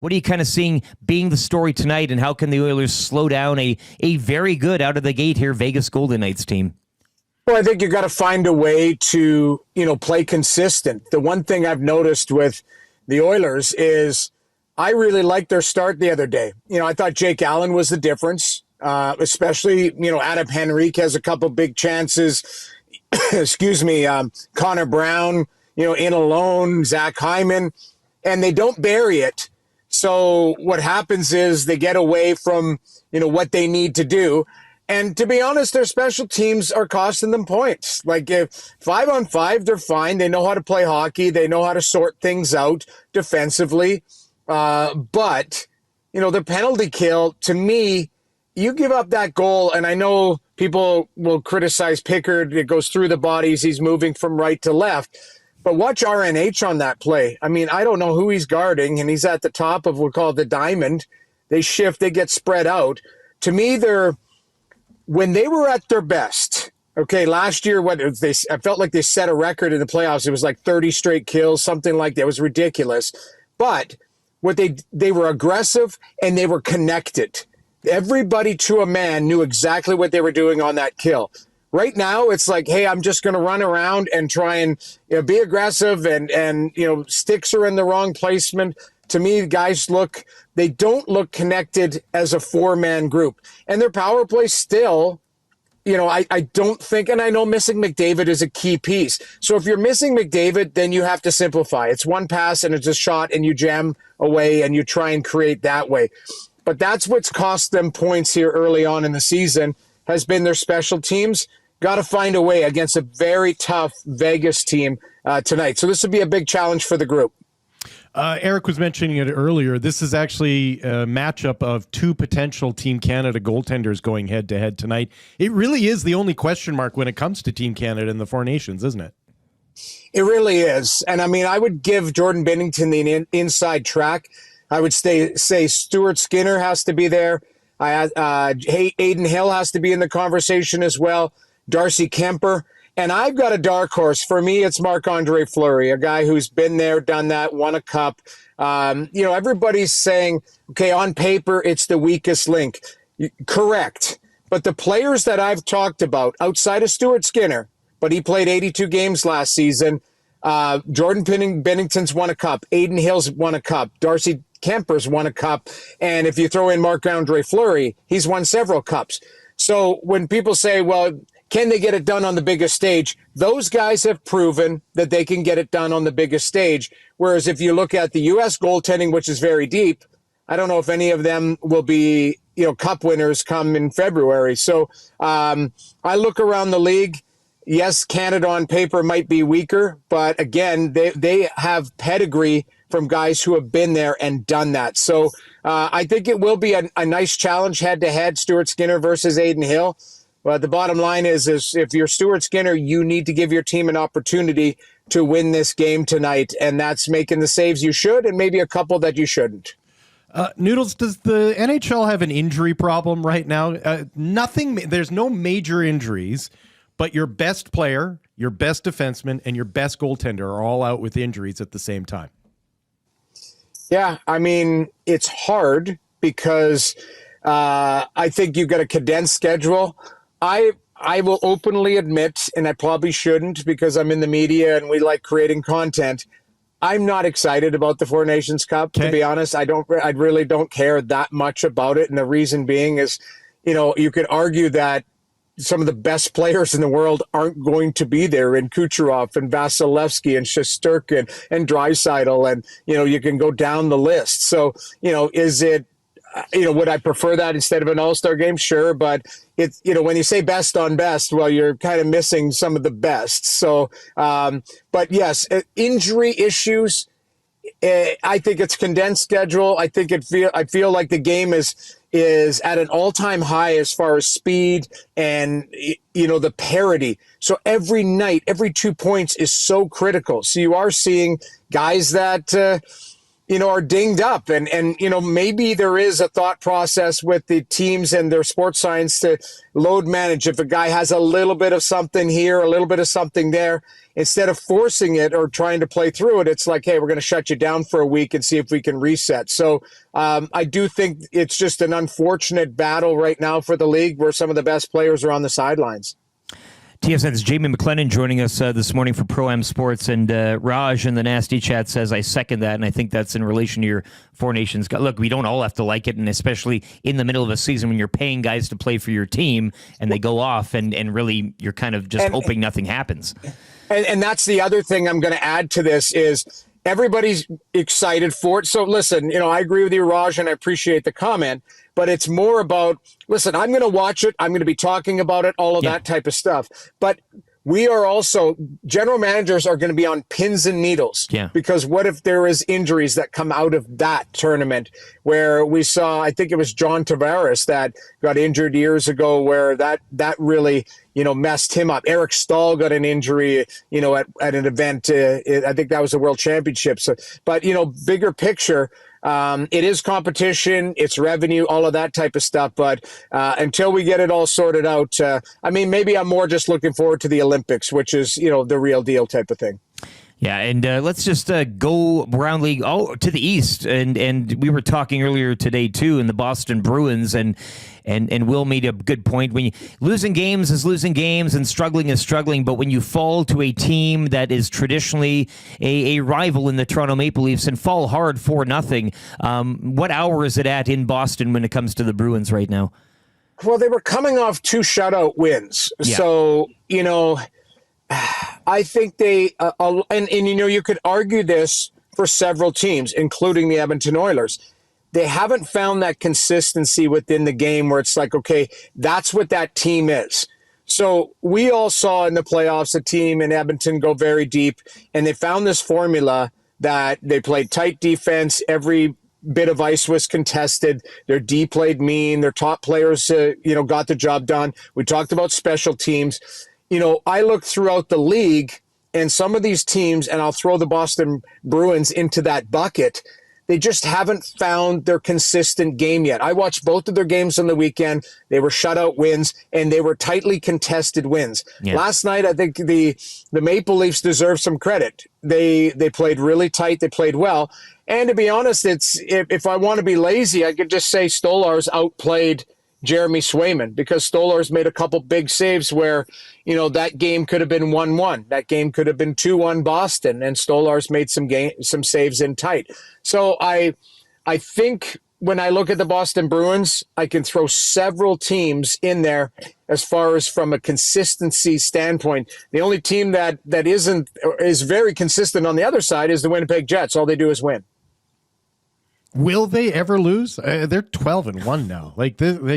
What are you kind of seeing being the story tonight, and how can the Oilers slow down a very good out of the gate here Vegas Golden Knights team? Well, I think you got to find a way to, play consistent. The one thing I've noticed with the Oilers is I really liked their start the other day. I thought Jake Allen was the difference, especially, Adam Henrique has a couple big chances. Excuse me, Connor Brown, in alone, Zach Hyman, and they don't bury it. So what happens is they get away from, what they need to do. And to be honest, their special teams are costing them points. Like if 5-on-5, they're fine. They know how to play hockey. They know how to sort things out defensively. But, the penalty kill, to me, you give up that goal, and I know people will criticize Pickard. It goes through the bodies. He's moving from right to left. But watch RNH on that play. I mean, I don't know who he's guarding, and he's at the top of what we call the diamond. They shift, they get spread out. To me, when they were at their best, okay, last year, I felt like they set a record in the playoffs. It was like 30 straight kills, something like that. It was ridiculous. But they were aggressive and they were connected. Everybody to a man knew exactly what they were doing on that kill. Right now, it's like, hey, I'm just going to run around and try and be aggressive and sticks are in the wrong placement. To me, guys they don't look connected as a four-man group. And their power play still, I don't think, and I know missing McDavid is a key piece. So if you're missing McDavid, then you have to simplify. It's one pass and it's a shot and you jam away and you try and create that way. But that's what's cost them points here early on in the season, has been their special teams. Got to find a way against a very tough Vegas team tonight. So this would be a big challenge for the group. Eric was mentioning it earlier. This is actually a matchup of two potential Team Canada goaltenders going head-to-head tonight. It really is the only question mark when it comes to Team Canada and the Four Nations, isn't it? It really is. And, I would give Jordan Binnington the inside track. I would say Stuart Skinner has to be there. Aiden Hill has to be in the conversation as well. Darcy Kemper. And I've got a dark horse. For me, it's Marc-André Fleury, a guy who's been there, done that, won a cup. Everybody's saying, okay, on paper, it's the weakest link. Correct. But the players that I've talked about, outside of Stuart Skinner, but he played 82 games last season, Jordan Binnington's won a cup. Aiden Hill's won a cup. Darcy Kemper's won a cup. And if you throw in Marc-André Fleury, he's won several cups. So when people say, well, can they get it done on the biggest stage? Those guys have proven that they can get it done on the biggest stage. Whereas if you look at the U.S. goaltending, which is very deep, I don't know if any of them will be, cup winners come in February. So I look around the league. Yes, Canada on paper might be weaker, but again, they have pedigree from guys who have been there and done that. So I think it will be a nice challenge head-to-head, Stuart Skinner versus Aiden Hill. But the bottom line is if you're Stuart Skinner, you need to give your team an opportunity to win this game tonight, and that's making the saves you should and maybe a couple that you shouldn't. Noodles, does the NHL have an injury problem right now? There's no major injuries, but your best player, your best defenseman, and your best goaltender are all out with injuries at the same time. Yeah, it's hard because I think you've got a condensed schedule. I will openly admit, and I probably shouldn't because I'm in the media and we like creating content, I'm not excited about the Four Nations Cup, to be honest. I really don't care that much about it. And the reason being is, you could argue that some of the best players in the world aren't going to be there, in Kucherov and Vasilevsky and Shesterkin and Draisaitl. And, you can go down the list. So, is it, would I prefer that instead of an all-star game? Sure. But it's, when you say best on best, well, you're kind of missing some of the best. So, but yes, injury issues. I think it's condensed schedule. I think I feel like the game is at an all-time high as far as speed and, the parity. So every night, every 2 points is so critical. So you are seeing guys that, are dinged up. And maybe there is a thought process with the teams and their sports science to load manage. If a guy has a little bit of something here, a little bit of something there, instead of forcing it or trying to play through it, it's like, hey, we're going to shut you down for a week and see if we can reset. So I do think it's just an unfortunate battle right now for the league where some of the best players are on the sidelines. TSN's Jamie McLennan joining us this morning for Pro-Am Sports, and Raj in the Nasty Chat says, I second that, and I think that's in relation to your Four Nations. Look, we don't all have to like it, and especially in the middle of a season when you're paying guys to play for your team, and they go off, and really you're kind of just hoping nothing happens. And that's the other thing I'm going to add to this is everybody's excited for it. So listen, I agree with you, Raj, and I appreciate the comment, but it's more about, listen, I'm going to watch it. I'm going to be talking about it, all of that type of stuff. But we are also, general managers are going to be on pins and needles. Yeah. Because what if there is injuries that come out of that tournament where we saw, I think it was John Tavares that got injured years ago where that really, messed him up. Eric Stahl got an injury, at an event. I think that was the World Championships. But, bigger picture, it is competition, it's revenue, all of that type of stuff. But until we get it all sorted out, maybe I'm more just looking forward to the Olympics, which is, the real deal type of thing. Yeah, and let's just go around league to the East, and we were talking earlier today too in the Boston Bruins, and Will made a good point. When losing games is losing games, and struggling is struggling, but when you fall to a team that is traditionally a rival in the Toronto Maple Leafs and fall hard 4-0, what hour is it at in Boston when it comes to the Bruins right now? Well, they were coming off 2 shutout wins, so I think they, you could argue this for several teams, including the Edmonton Oilers. They haven't found that consistency within the game where it's like, okay, that's what that team is. So we all saw in the playoffs a team in Edmonton go very deep, and they found this formula that they played tight defense. Every bit of ice was contested. Their D played mean. Their top players, got the job done. We talked about special teams. I look throughout the league, and some of these teams, and I'll throw the Boston Bruins into that bucket, they just haven't found their consistent game yet. I watched both of their games on the weekend. They were shutout wins, and they were tightly contested wins. Yeah. Last night, I think the Maple Leafs deserve some credit. They played really tight. They played well. And to be honest, if I want to be lazy, I could just say Stolarz outplayed Jeremy Swayman, because Stolarz made a couple big saves where, that game could have been 1-1. That game could have been 2-1 Boston, and Stolarz made some saves in tight. So I think when I look at the Boston Bruins, I can throw several teams in there as far as from a consistency standpoint. The only team that is very consistent on the other side is the Winnipeg Jets. All they do is win. Will they ever lose? They're 12-1 now.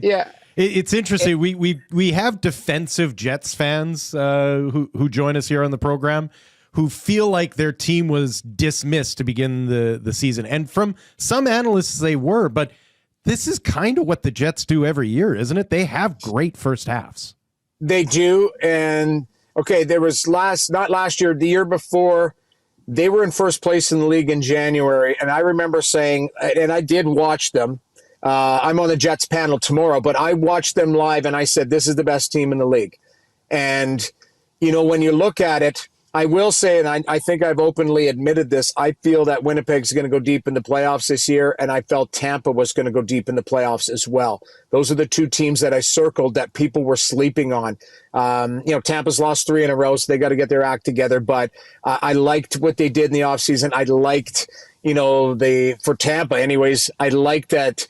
Yeah. It's interesting. We have defensive Jets fans who join us here on the program who feel like their team was dismissed to begin the season. And from some analysts, they were. But this is kind of what the Jets do every year, isn't it? They have great first halves. They do. And, okay, there was not last year, the year before, they were in first place in the league in January. And I remember saying, and I did watch them, I'm on the Jets panel tomorrow, but I watched them live and I said, this is the best team in the league. And, when you look at it, I will say, and I think I've openly admitted this, I feel that Winnipeg's going to go deep in the playoffs this year, and I felt Tampa was going to go deep in the playoffs as well. Those are the two teams that I circled that people were sleeping on. Tampa's lost 3 in a row, so they got to get their act together, but I liked what they did in the offseason. I liked, for Tampa anyways, I liked that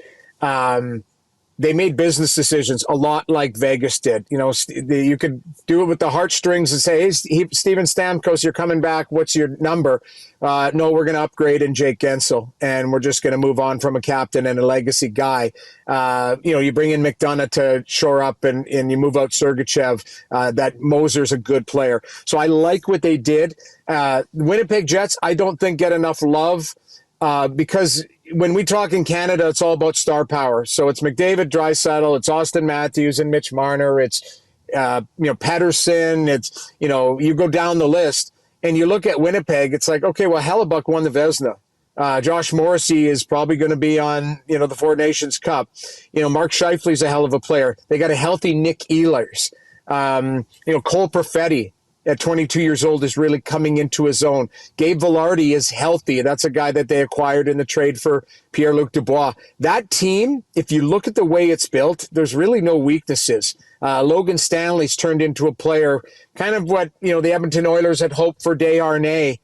they made business decisions a lot like Vegas did. You could do it with the heartstrings and say, hey, Steven Stamkos, you're coming back. What's your number? No, we're going to upgrade in Jake Gensel, and we're just going to move on from a captain and a legacy guy. You bring in McDonough to shore up, and you move out Sergachev. That Moser's a good player. So I like what they did. Winnipeg Jets, I don't think get enough love because when we talk in Canada, it's all about star power. So it's McDavid, Draisaitl, it's Austin Matthews and Mitch Marner. It's, Pettersson. It's, you go down the list and you look at Winnipeg. It's like, okay, well, Hellebuck won the Vezina. Josh Morrissey is probably going to be on, the Four Nations Cup. Mark Scheifele's a hell of a player. They got a healthy Nick Ehlers. Cole Perfetti at 22 years old is really coming into his own. Gabe Vilardi is healthy. That's a guy that they acquired in the trade for Pierre-Luc Dubois. That team, if you look at the way it's built, there's really no weaknesses. Logan Stanley's turned into a player, kind of what, the Edmonton Oilers had hoped for Desharnais.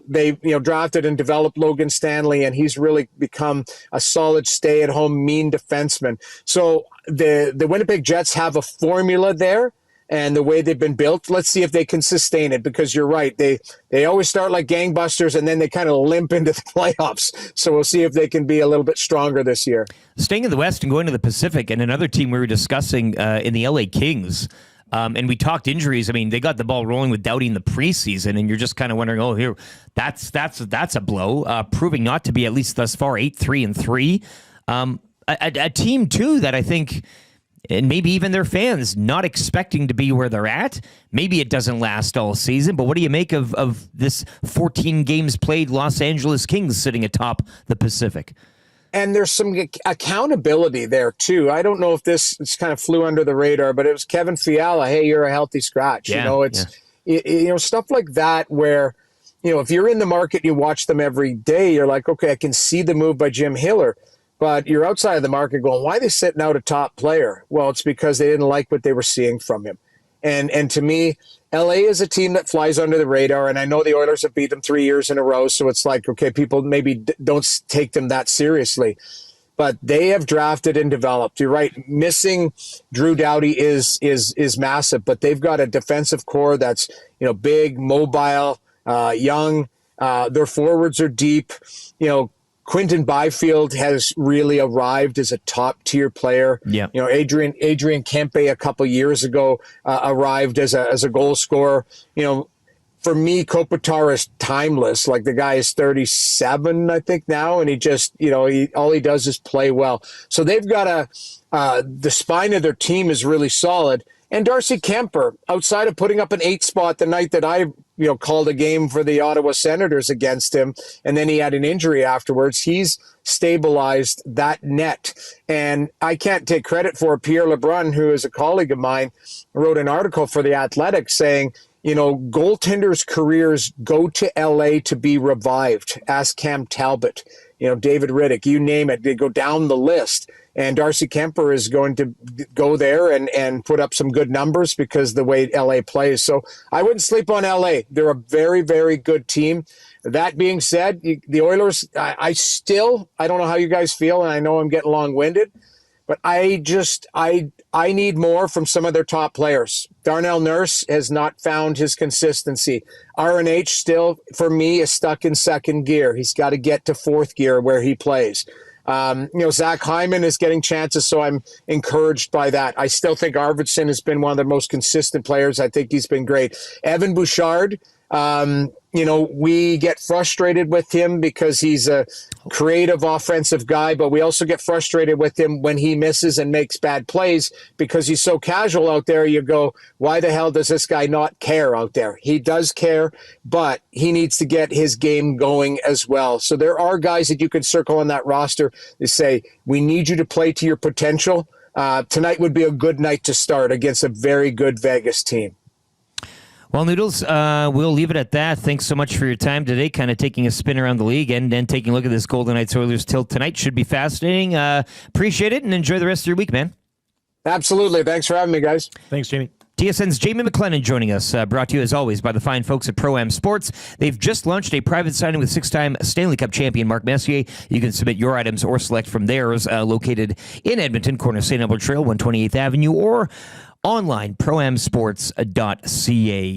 They drafted and developed Logan Stanley, and he's really become a solid stay-at-home mean defenseman. So the Winnipeg Jets have a formula there, and the way they've been built, let's see if they can sustain it, because you're right. They always start like gangbusters, and then they kind of limp into the playoffs. So we'll see if they can be a little bit stronger this year. Staying in the West and going to the Pacific, and another team we were discussing in the LA Kings. And we talked injuries. I mean, they got the ball rolling with Doughty in the preseason, and you're just kind of wondering, oh, here, that's a blow. Proving not to be, at least thus far, 8-3-3. A team too that I think, and maybe even their fans, not expecting to be where they're at. Maybe it doesn't last all season, but what do you make of this 14 games played Los Angeles Kings sitting atop the Pacific? And there's some accountability there, too. I don't know if this kind of flew under the radar, but it was Kevin Fiala. Hey, you're a healthy scratch. Stuff like that where, if you're in the market, you watch them every day, you're like, okay, I can see the move by Jim Hiller. But you're outside of the market going, why are they sitting out a top player? Well, it's because they didn't like what they were seeing from him. And to me, LA is a team that flies under the radar, and I know the Oilers have beat them 3 years in a row, so it's like, okay, people maybe don't take them that seriously. But they have drafted and developed. You're right, missing Drew Doughty is massive, but they've got a defensive core that's big, mobile, young. Their forwards are deep. Quinton Byfield has really arrived as a top-tier player. Yeah. Adrian Kempe a couple years ago arrived as a goal scorer. For me, Kopitar is timeless. Like, the guy is 37, I think, now, and he just, all he does is play well. So they've got the spine of their team is really solid. And Darcy Kemper, outside of putting up an 8 spot the night that I called a game for the Ottawa Senators against him, and then he had an injury afterwards, he's stabilized that net. And I can't take credit for Pierre LeBrun, who is a colleague of mine, wrote an article for The Athletic saying, goaltenders' careers go to LA to be revived. Ask Cam Talbot, David Riddick, you name it. They go down the list. And Darcy Kemper is going to go there and put up some good numbers because the way LA plays. So I wouldn't sleep on LA. They're a very, very good team. That being said, the Oilers, I don't know how you guys feel, and I know I'm getting long-winded, but I need more from some of their top players. Darnell Nurse has not found his consistency. RNH still, for me, is stuck in second gear. He's got to get to fourth gear where he plays. Zach Hyman is getting chances, so I'm encouraged by that. I still think Arvidsson has been one of the most consistent players. I think he's been great. Evan Bouchard, we get frustrated with him because he's a creative offensive guy, but we also get frustrated with him when he misses and makes bad plays because he's so casual out there. You go, why the hell does this guy not care out there? He does care, but he needs to get his game going as well. So there are guys that you can circle on that roster to say, we need you to play to your potential. Tonight would be a good night to start against a very good Vegas team. Well, Noodles, we'll leave it at that. Thanks so much for your time today, kind of taking a spin around the league and then taking a look at this Golden Knights Oilers till tonight. Should be fascinating. Appreciate it, and enjoy the rest of your week, man. Absolutely. Thanks for having me, guys. Thanks, Jamie. TSN's Jamie McLennan joining us, brought to you as always by the fine folks at Pro-Am Sports. They've just launched a private signing with 6-time Stanley Cup champion Mark Messier. You can submit your items or select from theirs, located in Edmonton, corner St. Albert Trail, 128th Avenue, or online, proamsports.ca.